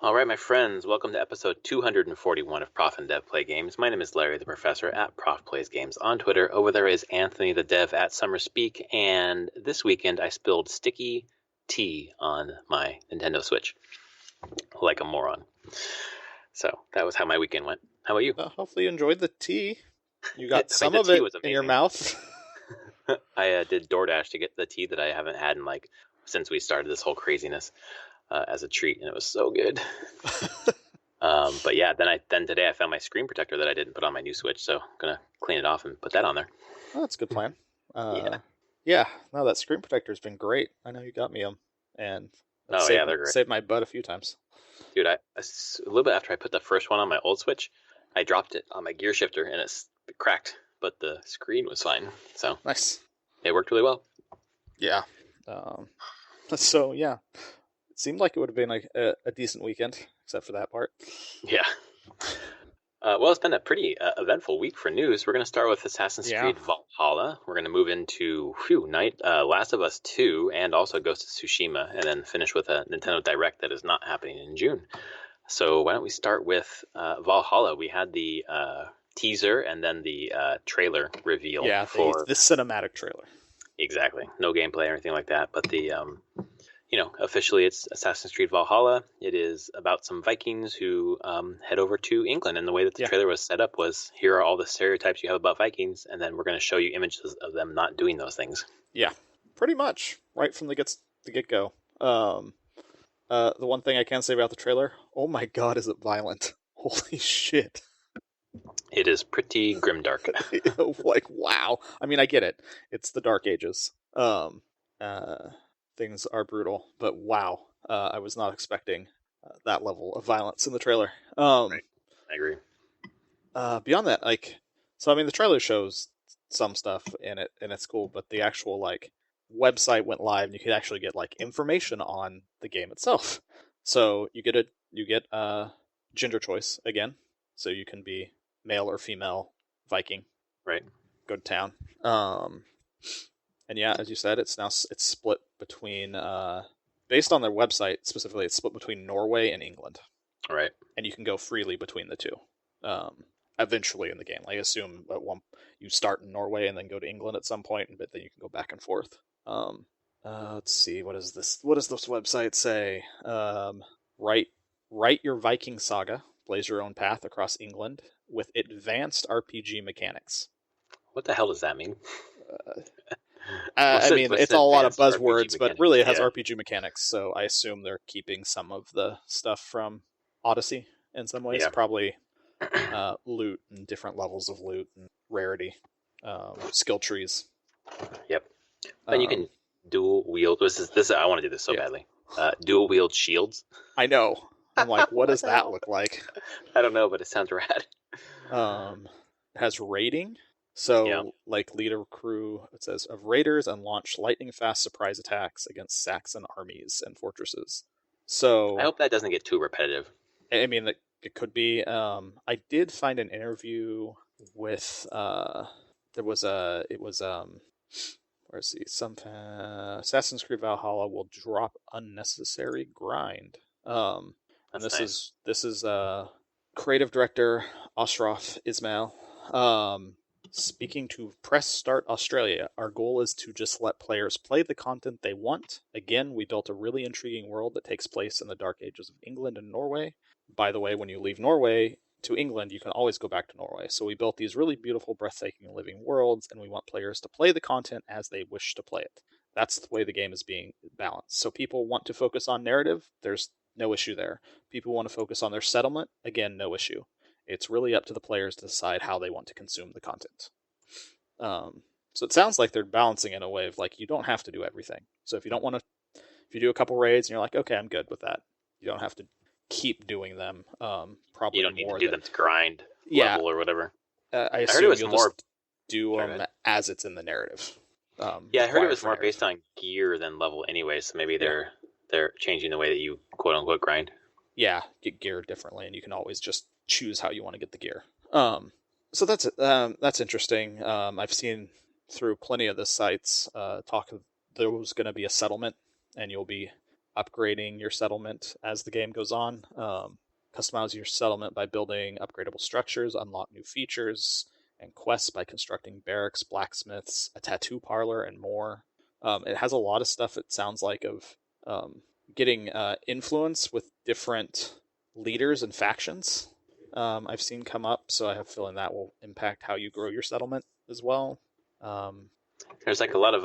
All right, my friends, welcome to episode 241 of Prof and Dev Play Games. My name is Larry, the professor at Prof Plays Games on Twitter. Over there is Anthony, the dev at Summer Speak, and this weekend I spilled sticky tea on my Nintendo Switch, like a moron. So that was how my weekend went. How about you? Hopefully you enjoyed the tea. You got I mean, some the of tea it was in your amazing. mouth. I did DoorDash to get the tea that I haven't had in since we started this whole craziness as a treat, and it was so good. But yeah, then today I found my screen protector that I didn't put on my new Switch, so I'm gonna clean it off and put that on there. Oh, that's a good plan. Yeah. No, that screen protector's been great. I know you got me them, and Yeah, they're great. saved my butt a few times. Dude, a little bit after I put the first one on my old Switch, I dropped it on my gear shifter and it cracked, but the screen was fine, so Nice. it worked really well. Yeah. So yeah, it seemed like it would have been like a decent weekend, except for that part. Yeah. Well, it's been a pretty eventful week for news. We're going to start with Assassin's Creed Valhalla. We're going to move into Last of Us 2 and also Ghost of Tsushima, and then finish with a Nintendo Direct that is not happening in June. So why don't we start with Valhalla? We had the teaser and then the trailer reveal. Yeah, for the cinematic trailer. Exactly. No gameplay or anything like that, but the officially it's Assassin's Creed Valhalla. It is about some Vikings who head over to England, and the way that the trailer was set up was, here are all the stereotypes you have about Vikings, and then we're going to show you images of them not doing those things. Yeah, pretty much right from the get-go. The one thing I can say about the trailer, oh my god, is it violent? Holy shit. It is pretty grimdark. Like, wow. I mean, I get it. It's the Dark Ages. Things are brutal, but wow. I was not expecting that level of violence in the trailer. Right. I agree. Beyond that, the trailer shows some stuff in it, and it's cool, but the actual, website went live, and you could actually get, information on the game itself. So you get gender choice again, so you can be male or female Viking. Right. Go to town. And yeah, as you said, it's split between, based on their website specifically, it's split between Norway and England. Right. And you can go freely between the two. Eventually in the game, I assume you start in Norway and then go to England at some point, but then you can go back and forth. Let's see, what is this? What does this website say? Write your Viking saga, blaze your own path across England with advanced RPG mechanics. What the hell does that mean? It's all a lot of buzzwords, but really it has RPG mechanics, so I assume they're keeping some of the stuff from Odyssey in some ways. Yeah. Probably loot and different levels of loot and rarity, skill trees. Yep. And you can dual wield. This I want to do this so badly. Dual wield shields. I know. I'm like, what does that look like? I don't know, but it sounds rad. It has raiding. So, lead a crew, it says, of raiders and launch lightning-fast surprise attacks against Saxon armies and fortresses. So I hope that doesn't get too repetitive. I mean, it could be. I did find an interview with, Assassin's Creed Valhalla will drop unnecessary grind. And this is creative director Ashraf Ismail. Speaking to Press Start Australia, our goal is to just let players play the content they want. Again, we built a really intriguing world that takes place in the Dark Ages of England and Norway. By the way, when you leave Norway to England, you can always go back to Norway. So we built these really beautiful, breathtaking living worlds, and we want players to play the content as they wish to play it. That's the way the game is being balanced. So people want to focus on narrative, there's no issue there. People want to focus on their settlement, again, no issue. It's really up to the players to decide how they want to consume the content. So it sounds like they're balancing in a way of you don't have to do everything. So if you do a couple raids and you're like, okay, I'm good with that, you don't have to keep doing them. Probably you don't need to do them to grind level or whatever. I assume you'll just do them as it's in the narrative. I heard it was more based on gear than level anyway. So maybe they're changing the way that you quote unquote grind. Yeah, get gear differently, and you can always just choose how you want to get the gear. So that's interesting. I've seen through plenty of the sites talk of there was going to be a settlement, and you'll be upgrading your settlement as the game goes on. Customize your settlement by building upgradable structures, unlock new features and quests by constructing barracks, blacksmiths, a tattoo parlor, and more. It has a lot of stuff, it sounds like, of getting influence with different leaders and factions I've seen come up, so I have a feeling that will impact how you grow your settlement as well. There's like a lot of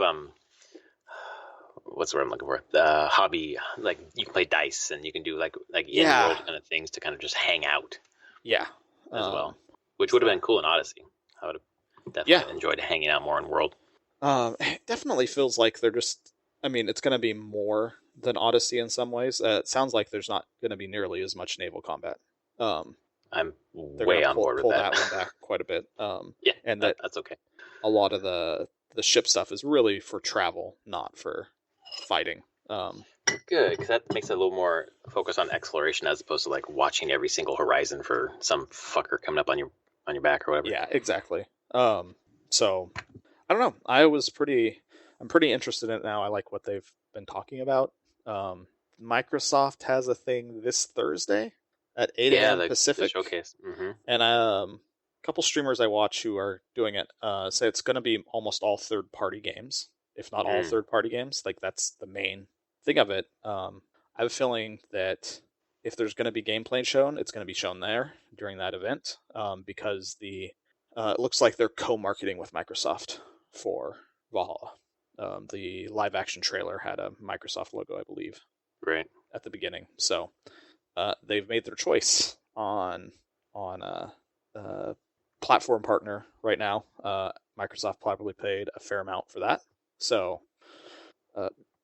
what's the word I'm looking for? Hobby, like you can play dice and you can do like in-world kind of things to kind of just hang out. Yeah, as well, which would have been cool in Odyssey. I would have definitely enjoyed hanging out more in world. It definitely feels like they're just. I mean, it's going to be more than Odyssey in some ways. It sounds like there's not going to be nearly as much naval combat. I'm way on board with that. Pull that one back quite a bit. Yeah, and that's okay. A lot of the ship stuff is really for travel, not for fighting. Good, because that makes it a little more focus on exploration as opposed to like watching every single horizon for some fucker coming up on your back or whatever. Yeah, exactly. So I don't know. I'm pretty interested in it now. I like what they've been talking about. Microsoft has a thing this Thursday at 8 a.m. Pacific. The showcase. Mm-hmm. And a couple streamers I watch who are doing it say it's going to be almost all third-party games, if not all third-party games. Like, that's the main thing of it. I have a feeling that if there's going to be gameplay shown, it's going to be shown there during that event because it looks like they're co-marketing with Microsoft for Valhalla. The live-action trailer had a Microsoft logo, I believe, right at the beginning. So they've made their choice on a platform partner right now. Microsoft probably paid a fair amount for that. So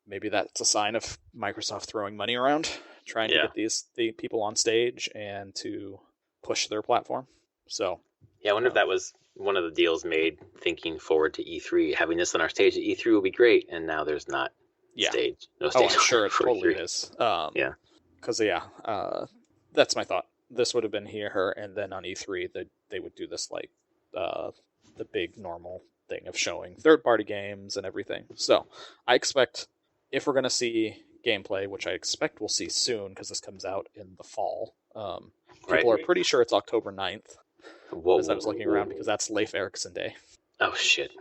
maybe that's a sign of Microsoft throwing money around, trying to get the people on stage and to push their platform. So yeah, I wonder if that was one of the deals made thinking forward to E3. Having this on our stage at E3 will be great, and now there's not stage. No stage. Oh, I'm sure it totally E3. Is. Because that's my thought. This would have been here, and then on E3 they would do this like the big normal thing of showing third-party games and everything. So I expect if we're going to see gameplay, which I expect we'll see soon because this comes out in the fall. People are pretty sure it's October 9th. As I was looking around because that's Leif Erikson Day. Oh shit!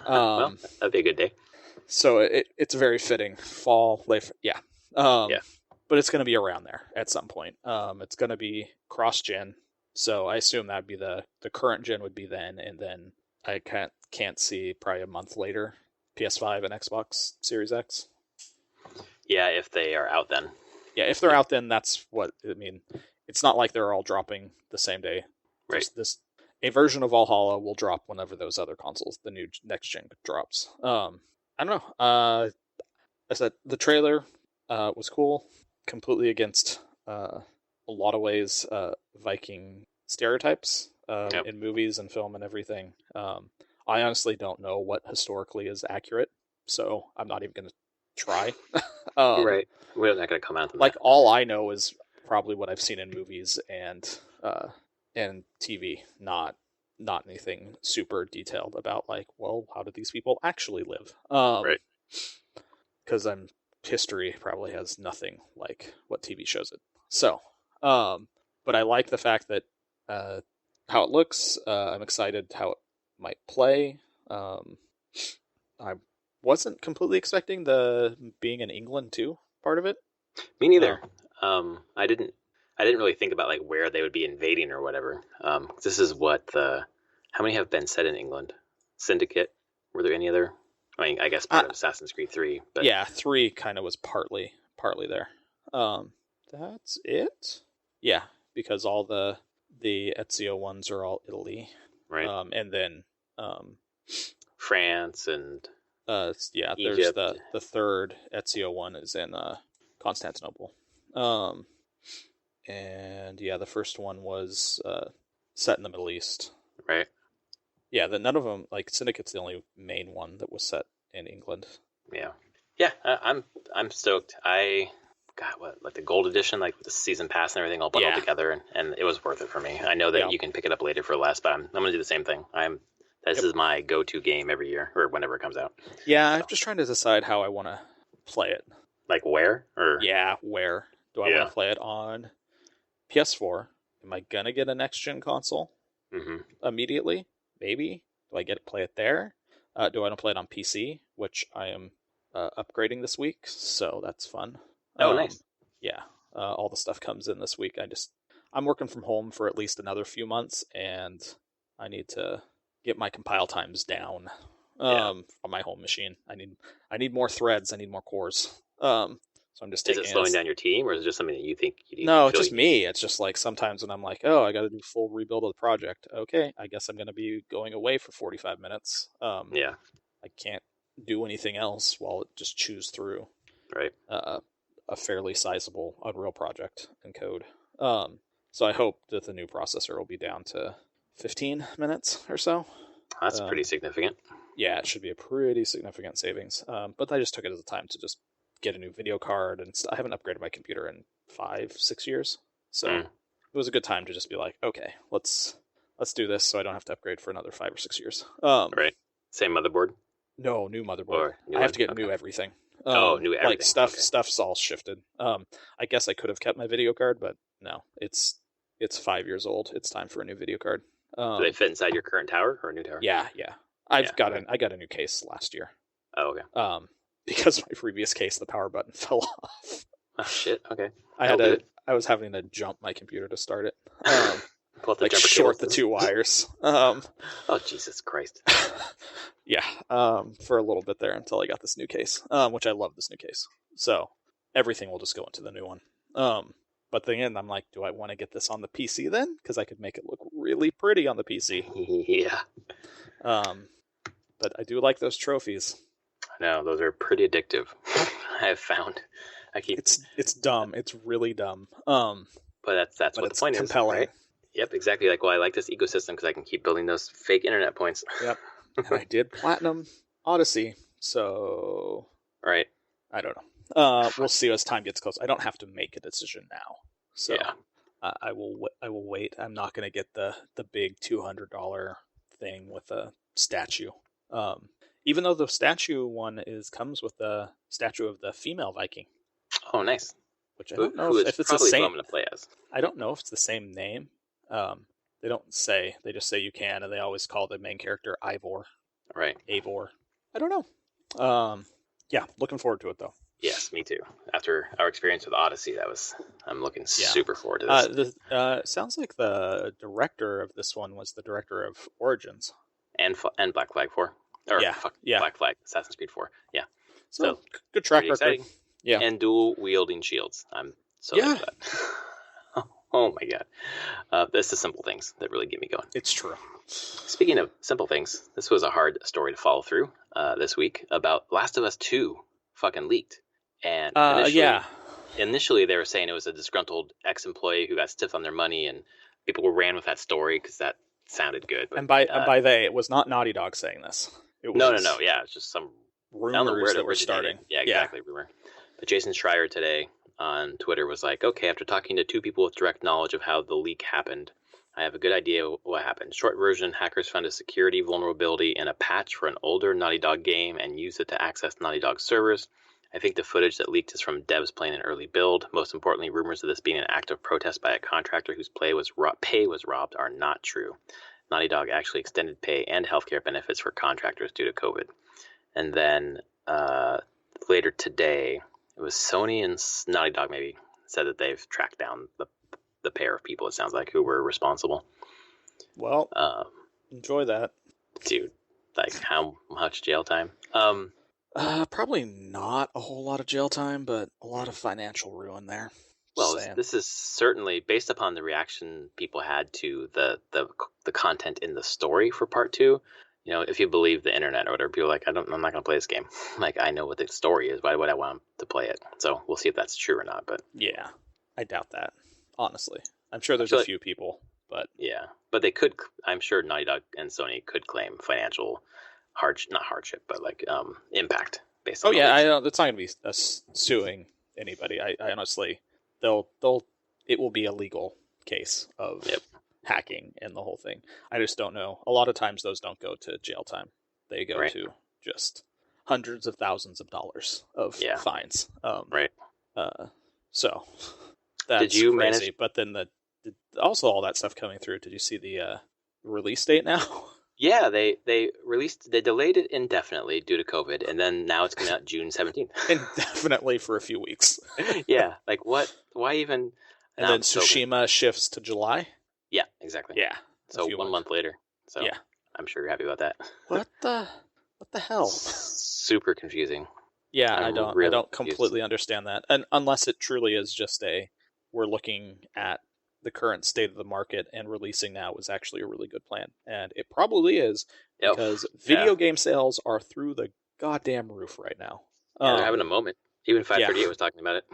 Well, that'd be a good day. So it's very fitting. Fall, Leif, but it's going to be around there at some point. It's going to be cross-gen, so I assume that'd be the current gen would be then, and then I can't see probably a month later PS5 and Xbox Series X. Yeah, if they are out then. Yeah, if they're out then, that's what I mean. It's not like they're all dropping the same day. Right. A version of Valhalla will drop whenever those other consoles, the new next gen, drops. I don't know. I said the trailer was cool. Completely against a lot of ways Viking stereotypes in movies and film and everything. I honestly don't know what historically is accurate, so I'm not even going to try. Right. We're not going to come out. Like all I know is probably what I've seen in movies and TV, not anything super detailed about like, well, how did these people actually live? Right. Because history probably has nothing like what TV shows it. So, but I like the fact that how it looks. I'm excited how it might play. I wasn't completely expecting the being in England too part of it. Me neither. I didn't really think about like where they would be invading or whatever. This is what how many have been set in England? Syndicate. Were there any other? I mean, I guess part of Assassin's Creed 3. But yeah, 3 kind of was partly there. That's it. Yeah, because all the Ezio ones are all Italy, right? And then France and Egypt. There's the third Ezio one is in Constantinople. And yeah, the first one was set in the Middle East. Right. Yeah, none of them, like Syndicate's the only main one that was set in England. Yeah. I'm stoked. Like the gold edition, like with the season pass and everything all bundled together, and it was worth it for me. I know that you can pick it up later for less, but I'm gonna do the same thing. This is my go-to game every year or whenever it comes out. Yeah, so. I'm just trying to decide how I want to play it. Like where? Or Yeah, where? Do I want to play it on PS4? Am I going to get a next-gen console immediately? Maybe. Do I get to play it there? Do I want to play it on PC, which I am upgrading this week, so that's fun. Oh, nice. Yeah, all the stuff comes in this week. I'm working from home for at least another few months, and I need to get my compile times down on my home machine. I need more threads. I need more cores. So I'm just taking. Is it slowing down your team, or is it just something that you think you need? No, it's just me. It's just like sometimes when I'm like, oh, I got to do full rebuild of the project. Okay, I guess I'm going to be going away for 45 minutes. Yeah. I can't do anything else while it just chews through a fairly sizable Unreal project and code. So I hope that the new processor will be down to 15 minutes or so. That's pretty significant. Yeah, it should be a pretty significant savings. But I just took it as a time to just get a new video card, and I haven't upgraded my computer in 5-6 years. So it was a good time to just be like, okay, let's do this so I don't have to upgrade for another 5 or 6 years. Right. Same motherboard? No, new motherboard. I have to get new everything. New everything. Like stuff's all shifted. I guess I could have kept my video card, but no, it's 5 years old. It's time for a new video card. Do they fit inside your current tower or a new tower? Yeah. I got a new case last year. Oh, okay. Because my previous case, the power button fell off. Oh shit. Okay. I was having to jump my computer to start it. Like short the 2 wires. Oh Jesus Christ. Yeah. For a little bit there until I got this new case, which I love this new case. So everything will just go into the new one. But then I'm like, do I want to get this on the PC then? Because I could make it look really pretty on the PC. Yeah. But I do like those trophies. No, those are pretty addictive. I have found. It's dumb. It's really dumb. But that's what the point compelling. Is. Right? Yep, exactly. Like, well, I like this ecosystem because I can keep building those fake internet points. Yep. And I did Platinum Odyssey, so right. I don't know. We'll see as time gets close. I don't have to make a decision now, so I will wait. I'm not going to get the big $200 thing with a statue. Even though the statue one comes with the statue of the female Viking. Oh, nice. Which I don't know if it's the same. I'm going to play as. I don't know if it's the same name. They don't say. They just say you can, and they always call the main character Ivor. Right. Eivor. I don't know. Yeah, looking forward to it though. Yes, me too. After our experience with Odyssey, I'm looking super forward to this. Sounds like the director of this one was the director of Origins and Black Flag 4. Black Flag Assassin's Creed 4. Yeah. So good track record. Exciting. Yeah. And dual wielding shields. I'm so into that. Oh my god. This is simple things that really get me going. It's true. Speaking of simple things, this was a hard story to follow through this week about Last of Us 2 fucking leaked. And initially they were saying it was a disgruntled ex-employee who got stiffed on their money, and people ran with that story because that sounded good. But, and by they, it was not Naughty Dog saying this. It was No. Yeah, it's just some rumors that were starting. Yeah, exactly, rumor. But Jason Schreier today on Twitter was like, okay, after talking to 2 people with direct knowledge of how the leak happened, I have a good idea what happened. Short version, hackers found a security vulnerability in a patch for an older Naughty Dog game and used it to access Naughty Dog servers. I think the footage that leaked is from devs playing an early build. Most importantly, rumors of this being an act of protest by a contractor whose pay was robbed are not true. Naughty Dog actually extended pay and healthcare benefits for contractors due to COVID. And then later today, it was Sony and Naughty Dog maybe said that they've tracked down the pair of people, it sounds like, who were responsible. Well, enjoy that. Dude, like how much jail time? Probably not a whole lot of jail time, but a lot of financial ruin there. Well, this is certainly based upon the reaction people had to the content in the story for part 2. You know, if you believe the internet or whatever, people are like, I'm not going to play this game. Like, I know what the story is. Why would I want to play it? So we'll see if that's true or not. But yeah, I doubt that. Honestly, I'm sure there's a few people, but yeah, but they could. I'm sure Naughty Dog and Sony could claim financial not hardship, but like impact based on. Oh yeah, I know that's not going to be suing anybody. I honestly, it will be a legal case of hacking and the whole thing. I just don't know. A lot of times those don't go to jail time. They go to just hundreds of thousands of dollars of fines. Right. So that's crazy. But then also all that stuff coming through. Did you see the release date now? Yeah, they delayed it indefinitely due to COVID, and then now it's coming out June 17th. Indefinitely for a few weeks. Yeah, like what? Why even? And then Tsushima shifts to July? Yeah, exactly. Yeah. So 1 month later. So yeah. I'm sure you're happy about that. What the hell? Super confusing. Yeah, I don't completely understand that. And unless it truly is just we're looking at the current state of the market and releasing now is actually a really good plan. And it probably is, because video game sales are through the goddamn roof right now. Yeah, they're having a moment. Even 538 was talking about it.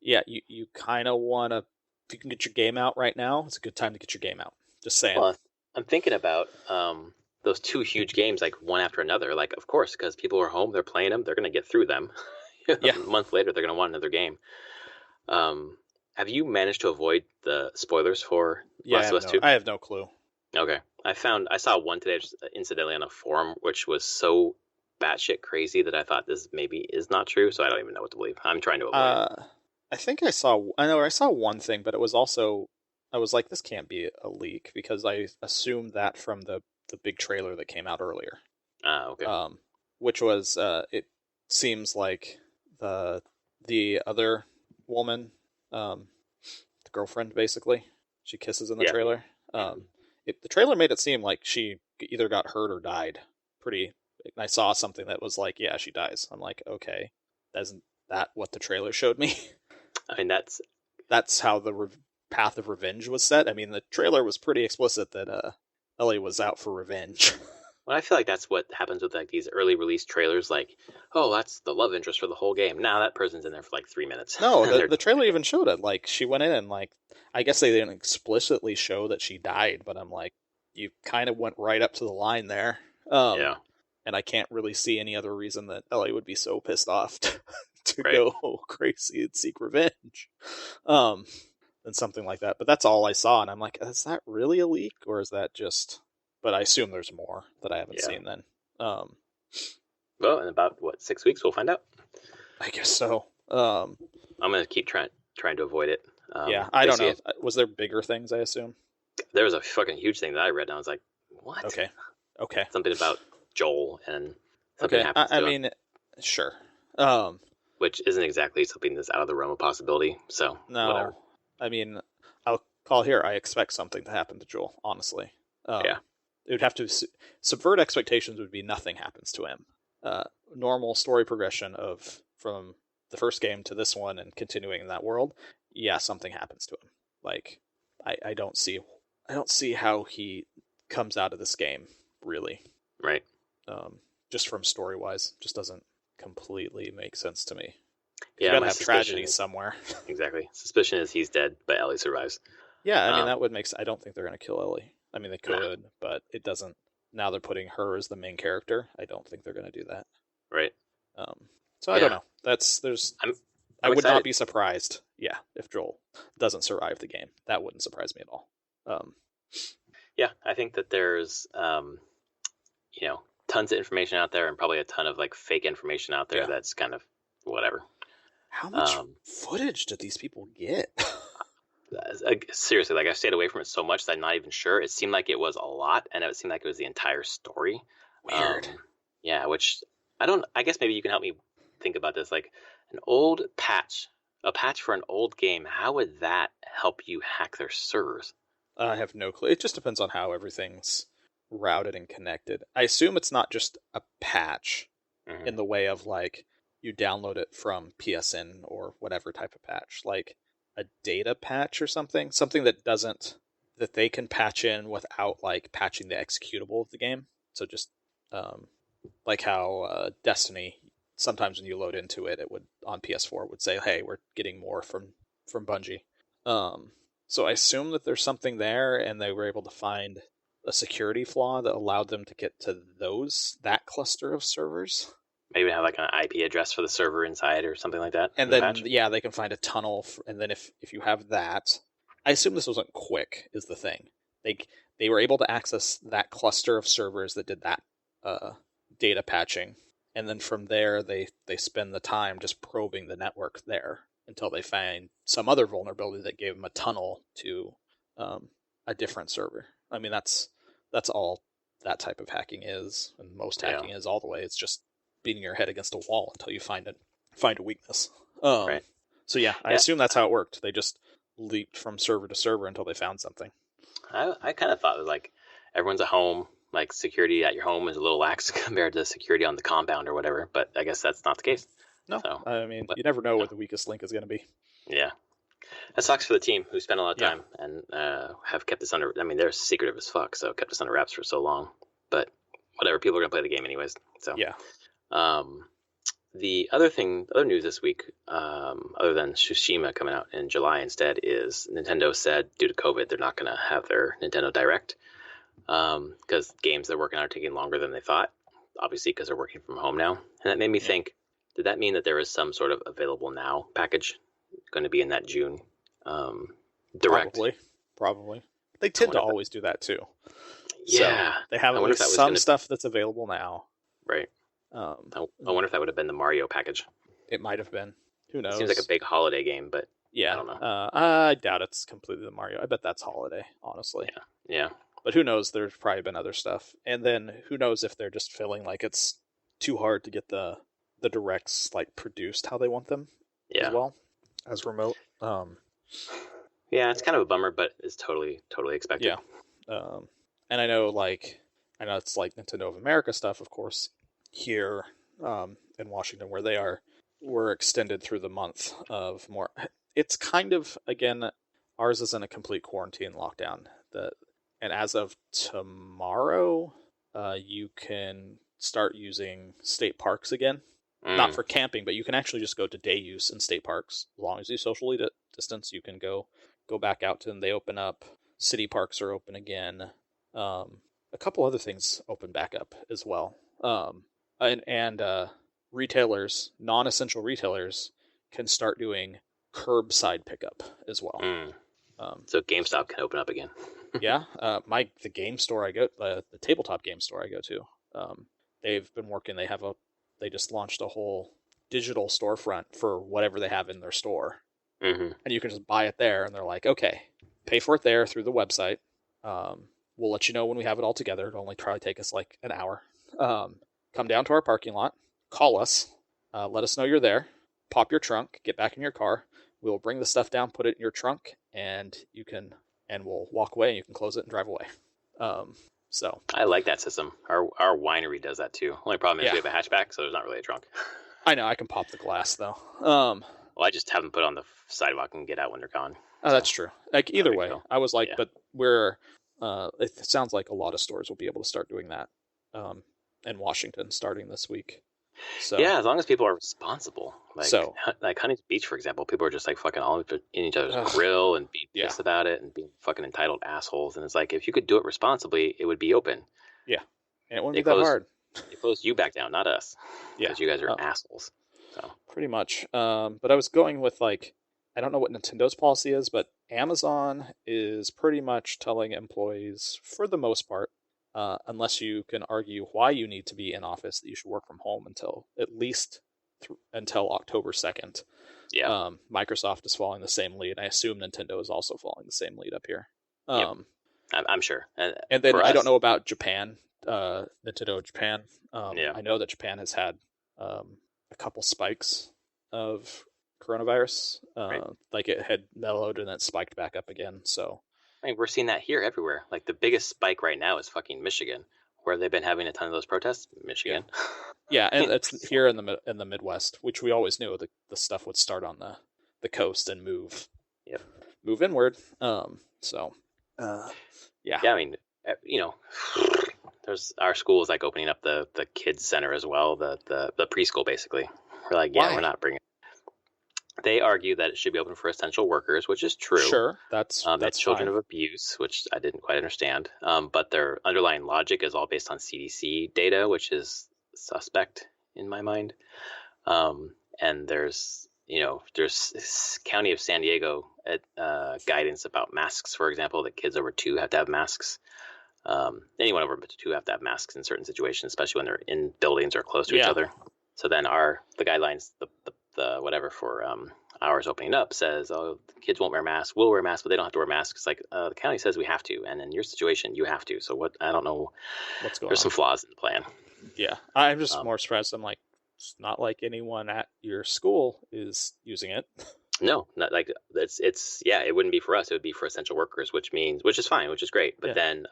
Yeah, you kind of want to, if you can get your game out right now, it's a good time to get your game out. Just saying. Well, I'm thinking about those 2 huge games, like one after another. Like, of course, because people are home, they're playing them, they're going to get through them. A month later, they're going to want another game. Have you managed to avoid the spoilers for Last of Us 2? I have no clue. Okay. I saw one today, just incidentally, on a forum, which was so batshit crazy that I thought this maybe is not true, so I don't even know what to believe. I'm trying to avoid it. I think I saw one thing, but it was also, I was like, this can't be a leak, because I assumed that from the big trailer that came out earlier. Okay. Which was, it seems like the other woman, the girlfriend, basically, she kisses in the trailer. The trailer made it seem like she either got hurt or died. I saw something that was like, yeah, she dies. I'm like, okay, isn't that what the trailer showed me? I mean, that's how the path of revenge was set. I mean, the trailer was pretty explicit that Ellie was out for revenge. Well, I feel like that's what happens with like these early release trailers. Like, oh, that's the love interest for the whole game. Now that person's in there for like 3 minutes. No, the trailer even showed it. Like, she went in and, like, I guess they didn't explicitly show that she died, but I'm like, you kind of went right up to the line there. And I can't really see any other reason that Ellie would be so pissed off to go crazy and seek revenge. Than something like that. But that's all I saw, and I'm like, is that really a leak, or is that just... But I assume there's more that I haven't seen then. Well, in about, 6 weeks, we'll find out. I guess so. I'm going to keep trying to avoid it. I don't know. Was there bigger things, I assume? There was a fucking huge thing that I read, and I was like, what? Okay. Something about Joel, and something happens to him. Sure. Which isn't exactly something that's out of the realm of possibility, so no. Whatever. I mean, I'll call here, I expect something to happen to Joel, honestly. It would have to subvert expectations. Would be nothing happens to him. Normal story progression from the first game to this one and continuing in that world. Yeah, something happens to him. Like, I don't see how he comes out of this game, really. Right. Just from story wise, just doesn't completely make sense to me. Yeah, you gotta have tragedy somewhere. Exactly. Suspicion is he's dead, but Ellie survives. Yeah, I mean, that would make sense. I don't think they're gonna kill Ellie. I mean, they could, but it doesn't. Now they're putting her as the main character. I don't think they're going to do that. Right. So I don't know. I would not be surprised. Yeah, if Joel doesn't survive the game, that wouldn't surprise me at all. Yeah, I think that there's, tons of information out there, and probably a ton of like fake information out there that's kind of whatever. How much footage did these people get? Seriously, like, I stayed away from it so much that I'm not even sure. It seemed like it was a lot, and it seemed like it was the entire story. Weird. Which I guess maybe you can help me think about this. Like, a patch for an old game, how would that help you hack their servers? I have no clue. It just depends on how everything's routed and connected. I assume it's not just a patch in the way of, like, you download it from PSN or whatever type of patch. Like, a data patch or something that they can patch in without, like, patching the executable of the game. So just like how Destiny, sometimes when you load into it, it would, on PS4, would say, hey, we're getting more from Bungie. So I assume that there's something there, and they were able to find a security flaw that allowed them to get to that cluster of servers. Maybe have like an IP address for the server inside or something like that. And then, they can find a tunnel. And then if you have that, I assume this wasn't quick, is the thing. They were able to access that cluster of servers that did that data patching and then from there they spend the time just probing the network there until they find some other vulnerability that gave them a tunnel to a different server. I mean, that's all that type of hacking is, and most hacking is all the way. It's just beating your head against a wall until you find a weakness. Right. So I assume that's how it worked. They just leaped from server to server until they found something. I kind of thought like everyone's at home, like security at your home is a little lax compared to security on the compound or whatever. But I guess that's not the case. No, so, I mean, you never know what the weakest link is going to be. Yeah. That sucks for the team who spent a lot of time and have kept this under. I mean, they're secretive as fuck, so kept us under wraps for so long. But whatever, people are gonna play the game anyways. So yeah. The other news this week, other than Tsushima coming out in July instead, is Nintendo said due to COVID they're not gonna have their Nintendo Direct because games they're working on are taking longer than they thought. Obviously, because they're working from home now, and that made me think: did that mean that there is some sort of available now package going to be in that June Direct? Probably. They tend to always do that too. Yeah, so they have some stuff that's available now. Right. I wonder if that would have been the Mario package. It might have been. Who knows? It seems like a big holiday game, but I don't know. I doubt it's completely the Mario. I bet that's holiday, honestly. Yeah. But who knows? There's probably been other stuff. And then who knows if they're just feeling like it's too hard to get the directs like produced how they want them as well as remote. Yeah, it's kind of a bummer, but it's totally expected. Yeah. And I know it's like Nintendo of America stuff, of course, here in Washington where they are, were extended through the month of more. It's kind of, again, ours is in a complete quarantine lockdown. And as of tomorrow, you can start using state parks again. Not for camping, but you can actually just go to day use in state parks. As long as you socially distance, you can go back out to them. They open up. City parks are open again. A couple other things open back up as well. And retailers, non-essential retailers, can start doing curbside pickup as well. So GameStop can open up again. Yeah. The game store I go, the tabletop game store I go to, they've been working. They just launched a whole digital storefront for whatever they have in their store. Mm-hmm. And you can just buy it there. And they're like, okay, pay for it there through the website. We'll let you know when we have it all together. It'll only probably take us like an hour. Come down to our parking lot, call us, let us know you're there, pop your trunk, get back in your car. We'll bring the stuff down, put it in your trunk, and we'll walk away and you can close it and drive away. So I like that system. Our winery does that too. Only problem is we have a hatchback, so there's not really a trunk. I know, I can pop the glass though. Well, I just have them put on the sidewalk and get out when they're gone. Oh, that's true. Like either way, I was like, but it sounds like a lot of stores will be able to start doing that in Washington starting this week. So yeah, as long as people are responsible. Like Huntington Beach, for example, people are just like fucking all in each other's grill and being pissed about it and being fucking entitled assholes. And it's like, if you could do it responsibly, it would be open. Yeah, and it wouldn't be that hard. They closed you back down, not us. Yeah, because you guys are assholes. So pretty much. But I was going with I don't know what Nintendo's policy is, but Amazon is pretty much telling employees, for the most part, unless you can argue why you need to be in office, that you should work from home until at least until October 2nd. Yeah. Microsoft is following the same lead. I assume Nintendo is also following the same lead up here. I'm sure. And then I don't know about Japan, Nintendo Japan. I know that Japan has had a couple spikes of coronavirus. Like it had mellowed and then spiked back up again. So I mean, we're seeing that here everywhere. Like the biggest spike right now is fucking Michigan, where they've been having a ton of those protests. Michigan. Yeah, and it's here in the Midwest, which we always knew the stuff would start on the coast and move inward. Yeah. I mean, there's our school is like opening up the kids center as well, the preschool basically. We're like, we're not bringing. They argue that it should be open for essential workers, which is true. Sure, that's children fine. of abuse, which I didn't quite understand. But their underlying logic is all based on CDC data, which is suspect in my mind. And there's County of San Diego guidance about masks, for example, that kids over 2 have to have masks. Anyone over 2 have to have masks in certain situations, especially when they're in buildings or close to each Yeah. other. So then the guidelines, the whatever for hours opening up says, oh, the kids won't wear masks. We'll wear masks, but they don't have to wear masks. It's like the county says we have to, and in your situation, you have to. So what? I don't know. What's going on? There's some flaws in the plan. Yeah, I'm just more surprised. I'm like, it's not like anyone at your school is using it. No, not like it's yeah. It wouldn't be for us. It would be for essential workers, which is fine, which is great. But then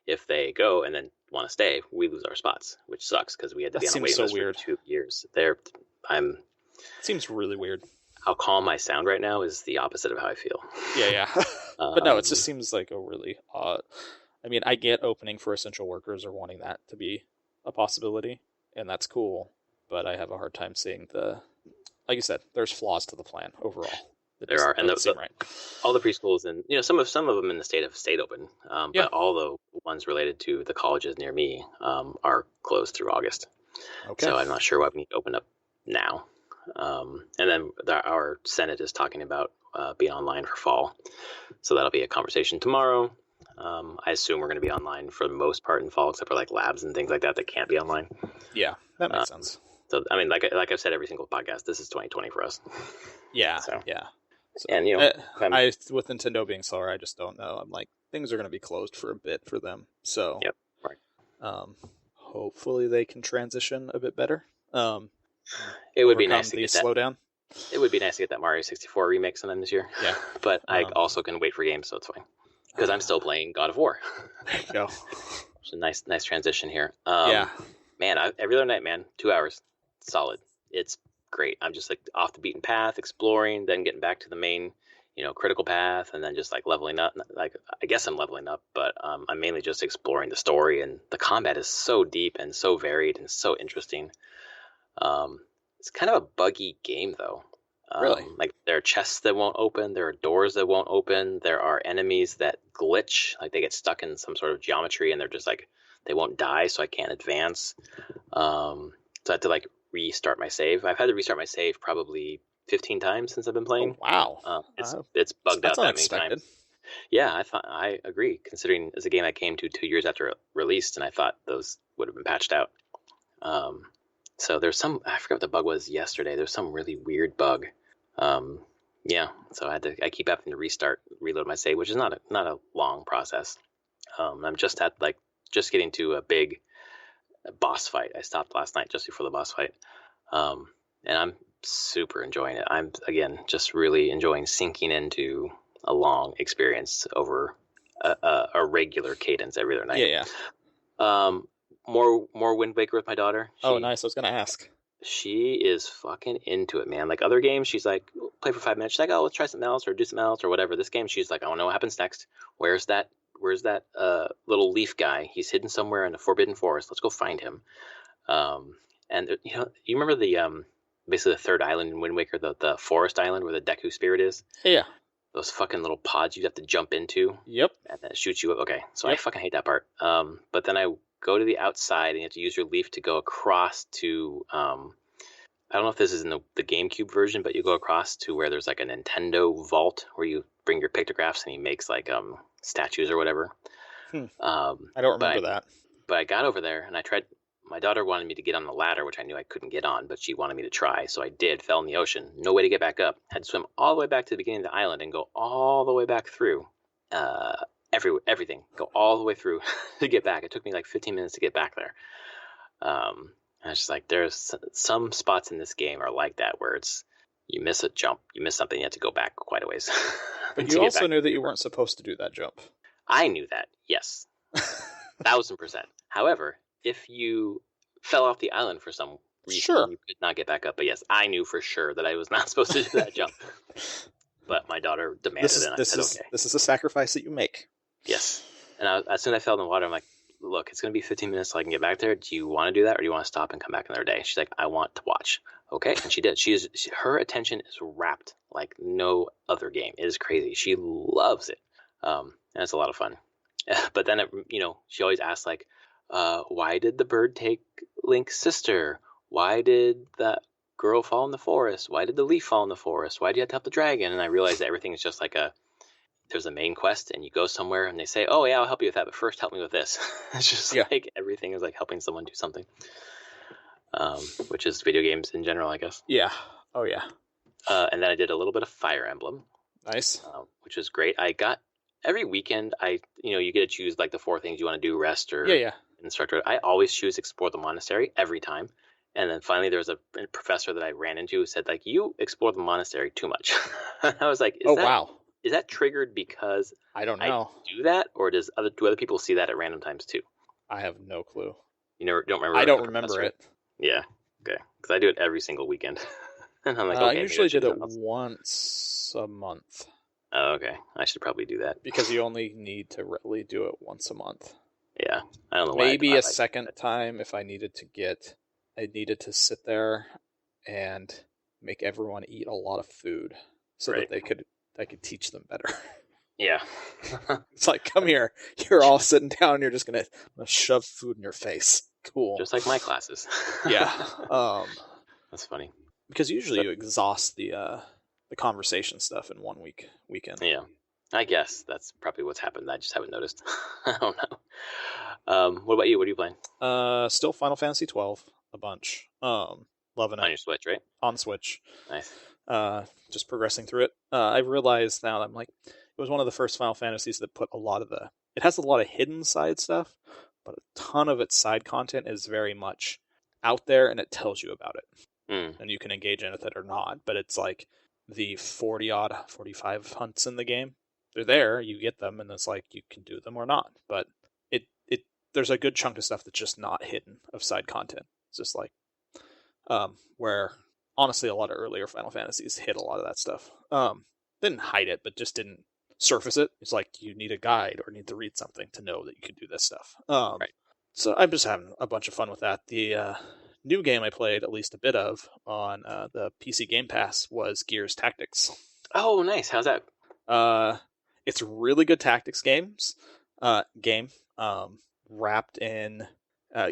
if they go and then want to stay, we lose our spots, which sucks because we had to be on a waiting list for 2 years. It seems really weird. How calm I sound right now is the opposite of how I feel. Yeah. But no, it just seems like a really odd. I mean, I get opening for essential workers or wanting that to be a possibility, and that's cool. But I have a hard time seeing like you said, there's flaws to the plan overall. There are, and right. All the preschools and some of them in the state have stayed open, but all the ones related to the colleges near me are closed through August. Okay. So I'm not sure why we need to open up now. And then our Senate is talking about being online for fall, so that'll be a conversation tomorrow. I assume we're going to be online for the most part in fall, except for like labs and things like that can't be online. Yeah, that makes sense. So I mean, like I've said every single podcast, this is 2020 for us. Yeah, yeah. So, and with Nintendo being slower, I just don't know. I'm like, things are going to be closed for a bit for them. So, yep, right. Hopefully they can transition a bit better. It would be nice to get that slowdown. It would be nice to get that Mario 64 remake sometime this year. Yeah, but I also can wait for games, so it's fine. Because I'm still playing God of War. There you go. It's a nice transition here. Yeah. Man, every other night, man, 2 hours, solid. It's great. I'm just like off the beaten path, exploring, then getting back to the main, critical path, and then just like leveling up. Like I guess I'm leveling up, but I'm mainly just exploring the story, and the combat is so deep and so varied and so interesting. It's kind of a buggy game, though. Really? Like there are chests that won't open, there are doors that won't open, there are enemies that glitch, like they get stuck in some sort of geometry and they're just like they won't die, so I can't advance. So I had to like restart my save. I've had to restart my save probably 15 times since I've been playing. Oh, wow. It's bugged out that unexpected. many times. Yeah, I agree, considering it's a game I came to 2 years after it released, and I thought those would have been patched out. So there's I forgot what the bug was yesterday. There's some really weird bug. So I keep having to reload my save, which is not a long process. I'm just getting to a big boss fight. I stopped last night just before the boss fight. And I'm super enjoying it. I'm again, just really enjoying sinking into a long experience over a regular cadence every other night. Yeah. More Windwaker with my daughter. Nice. I was going to ask. She is fucking into it, man. Like other games, she's like, play for 5 minutes. She's like, oh, let's try something else or do something else or whatever. This game, she's like, I want to know what happens next. Where's that little leaf guy? He's hidden somewhere in the Forbidden Forest. Let's go find him. And you remember the basically the third island in Wind Waker, the forest island where the Deku spirit is? Yeah. Those fucking little pods you'd have to jump into. Yep. And then it shoots you up. Okay, so I fucking hate that part. But then I go to the outside and you have to use your leaf to go across to I don't know if this is in the GameCube version, but you go across to where there's like a Nintendo vault where you bring your pictographs and he makes like statues or whatever. I don't remember that. But I got over there and I tried. My daughter wanted me to get on the ladder, which I knew I couldn't get on, but she wanted me to try, so I did. Fell in the ocean, no way to get back up. Had to swim all the way back to the beginning of the island and go all the way back through. Everything, go all the way through to get back. It took me like 15 minutes to get back there. I was just like, there's some spots in this game are like that where it's you miss a jump, you miss something, you have to go back quite a ways. But you also knew that you weren't supposed to do that jump. I knew that, yes, 1000%. However, if you fell off the island for some reason, you could not get back up. But yes, I knew for sure that I was not supposed to do that jump. But my daughter demanded it, and I said, okay. This is a sacrifice that you make. Yes. And as soon as I fell in the water, I'm like, look, it's going to be 15 minutes so I can get back there. Do you want to do that, or do you want to stop and come back another day? She's like, I want to watch. Okay. And she did. Her attention is wrapped like no other game. It is crazy. She loves it. And it's a lot of fun. But then, she always asks, like, why did the bird take Link's sister? Why did that girl fall in the forest? Why did the leaf fall in the forest? Why do you have to help the dragon? And I realized that everything is just like there's a main quest and you go somewhere and they say, oh yeah, I'll help you with that, but first help me with this. It's just like everything is like helping someone do something, which is video games in general, I guess. Yeah. Oh yeah. And then I did a little bit of Fire Emblem. Nice. Which is great. I got every weekend. You get to choose like the 4 things you want to do: rest or instructor. I always choose explore the monastery every time. And then finally, there was a professor that I ran into who said, like, you explore the monastery too much. I was like, wow. Is that triggered because I don't know. I do that, or do other people see that at random times too? I have no clue. You don't remember? I don't remember it. Yeah. Okay. Because I do it every single weekend. And I'm like, okay. I usually did it once a month. Oh, okay. I should probably do that. Because you only need to really do it once a month. Yeah. I don't know why. Maybe a second time if I needed to sit there and make everyone eat a lot of food so that I could teach them better. Yeah. It's like, come here. You're all sitting down and you're just going to shove food in your face. Cool. Just like my classes. Yeah. That's funny. Because usually you exhaust the conversation stuff in one weekend. Yeah. I guess that's probably what's happened. I just haven't noticed. I don't know. What about you? What are you playing? Still Final Fantasy 12 a bunch. Loving it. On your Switch, right? On Switch. Nice. Just progressing through it. I realized now that I'm like, it was one of the first Final Fantasies that put it has a lot of hidden side stuff, but a ton of its side content is very much out there and it tells you about it. And you can engage in it or not, but it's like the 45 hunts in the game. They're there, you get them, and it's like you can do them or not. But there's a good chunk of stuff that's just not hidden of side content. It's just like where honestly a lot of earlier Final Fantasies hid a lot of that stuff. Didn't hide it, but just didn't surface it. It's like you need a guide or need to read something to know that you can do this stuff. Right. So I'm just having a bunch of fun with that. The new game I played at least a bit of on the PC Game Pass was Gears Tactics. Oh, nice. How's that? It's really good tactics game wrapped in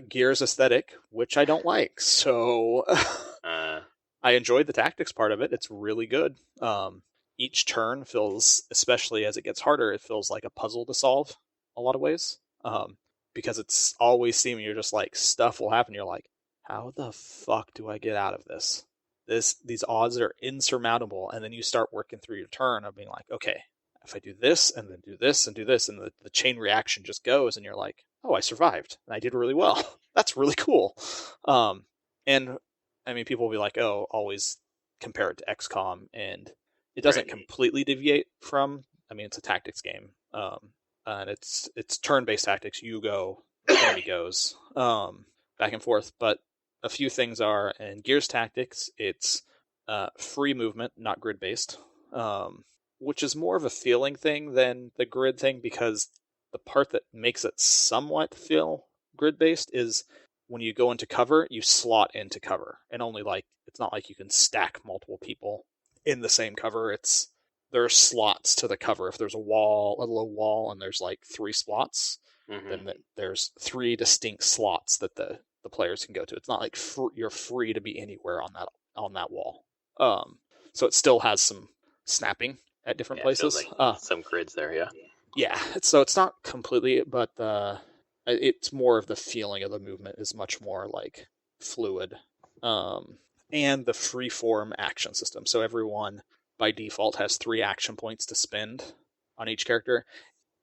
Gears aesthetic, which I don't like. So I enjoyed the tactics part of it. It's really good. Each turn feels, especially as it gets harder, it feels like a puzzle to solve a lot of ways. Because it's always seeming you're just like, stuff will happen. You're like, how the fuck do I get out of this? These odds are insurmountable. And then you start working through your turn of being like, okay, if I do this and then do this and do this, and the chain reaction just goes, and you're like, oh, I survived and I did really well. That's really cool. And I mean, people will be like, oh, always compare it to XCOM, and it doesn't completely deviate from. I mean, it's a tactics game, and it's turn-based tactics. You go, enemy goes, back and forth. But a few things are in Gears Tactics. It's free movement, not grid-based. Which is more of a feeling thing than the grid thing, because the part that makes it somewhat feel grid-based is when you go into cover, you slot into cover. And only it's not like you can stack multiple people in the same cover. There are slots to the cover. If there's a low wall, and there's 3 slots, then there's 3 distinct slots that the players can go to. It's not like you're free to be anywhere on that wall. So it still has some snapping at different places. Some grids there, yeah. Yeah, so it's not completely, but it's more of the feeling of the movement is much more fluid. And the free-form action system. So everyone, by default, has 3 action points to spend on each character.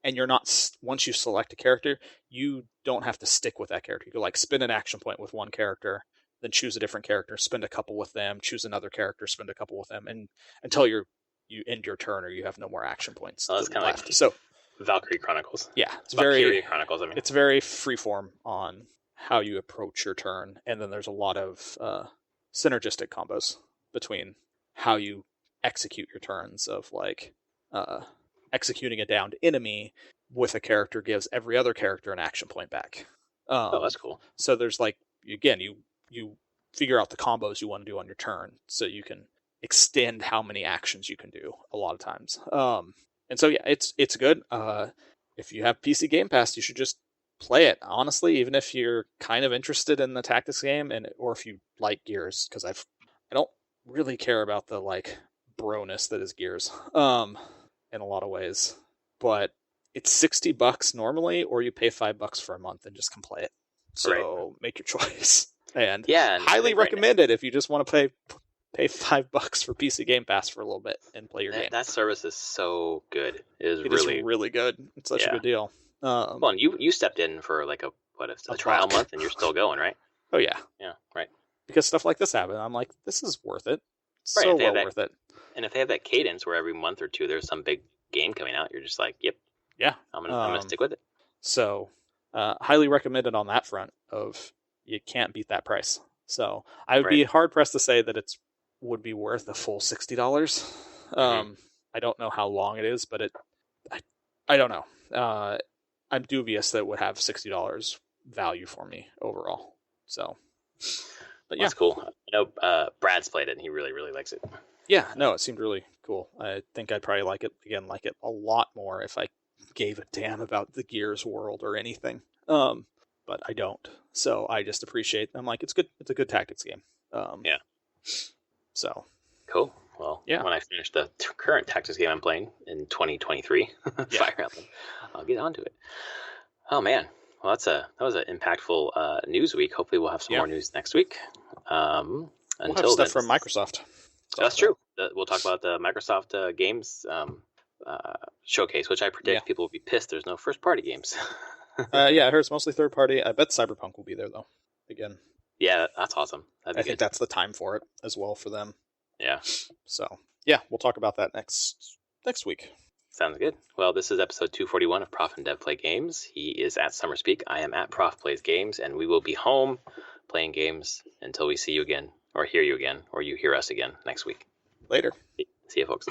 And you're not, once you select a character, you don't have to stick with that character. You can spend an action point with one character, then choose a different character, spend a couple with them, choose another character, spend a couple with them, and until you end your turn or you have no more action points. Oh, that's kind of like Valkyrie Chronicles. Yeah, Valkyrie Chronicles. I mean, it's very freeform on how you approach your turn, and then there's a lot of synergistic combos between how you execute your turns. Of executing a downed enemy with a character gives every other character an action point back. Oh, that's cool. So there's again, you figure out the combos you want to do on your turn, so you can extend how many actions you can do a lot of times. And so yeah, it's good. If you have PC Game Pass, you should just play it. Honestly, even if you're kind of interested in the tactics game, or if you like Gears, because I don't really care about the broness that is Gears. In a lot of ways, but it's $60 normally, or you pay $5 for a month and just can play it. So make your choice. And highly recommend it if you just want to pay $5 for PC Game Pass for a little bit and play your game. That service is so good. It is really good. It's such a good deal. Well, and you stepped in for like a trial month, and you're still going, right? Oh yeah, right. Because stuff like this happened, I'm like, this is worth it. So well worth it. And if they have that cadence where every month or two there's some big game coming out, you're just like, yep, I'm gonna stick with it. So, highly recommended on that front. Of you can't beat that price. So I would be hard pressed to say that it's would be worth the full $60. I don't know how long it is, but I don't know. I'm dubious that it would have $60 value for me overall. So, but that's cool. I know Brad's played it and he really, really likes it. Yeah, no, it seemed really cool. I think I'd probably like it a lot more if I gave a damn about the Gears world or anything. But I don't. So I just appreciate. I'm like, it's good. It's a good tactics game. So cool. Well, when I finish the current tactics game I'm playing in 2023, Fire Emblem, I'll get onto it. Oh man, well that was an impactful news week. Hopefully we'll have some more news next week. We'll have stuff from Microsoft. That's true. We'll talk about the Microsoft games showcase, which I predict people will be pissed there's no first-party games. I heard it's mostly third-party. I bet Cyberpunk will be there, though, again. Yeah, that's awesome. I think that's the time for it as well for them. Yeah. So, we'll talk about that next week. Sounds good. Well, this is episode 241 of Prof and Dev Play Games. He is at Summerspeak. I am at Prof Plays Games, and we will be home playing games until we see you again, or hear you again, or you hear us again next week. Later. See you, folks.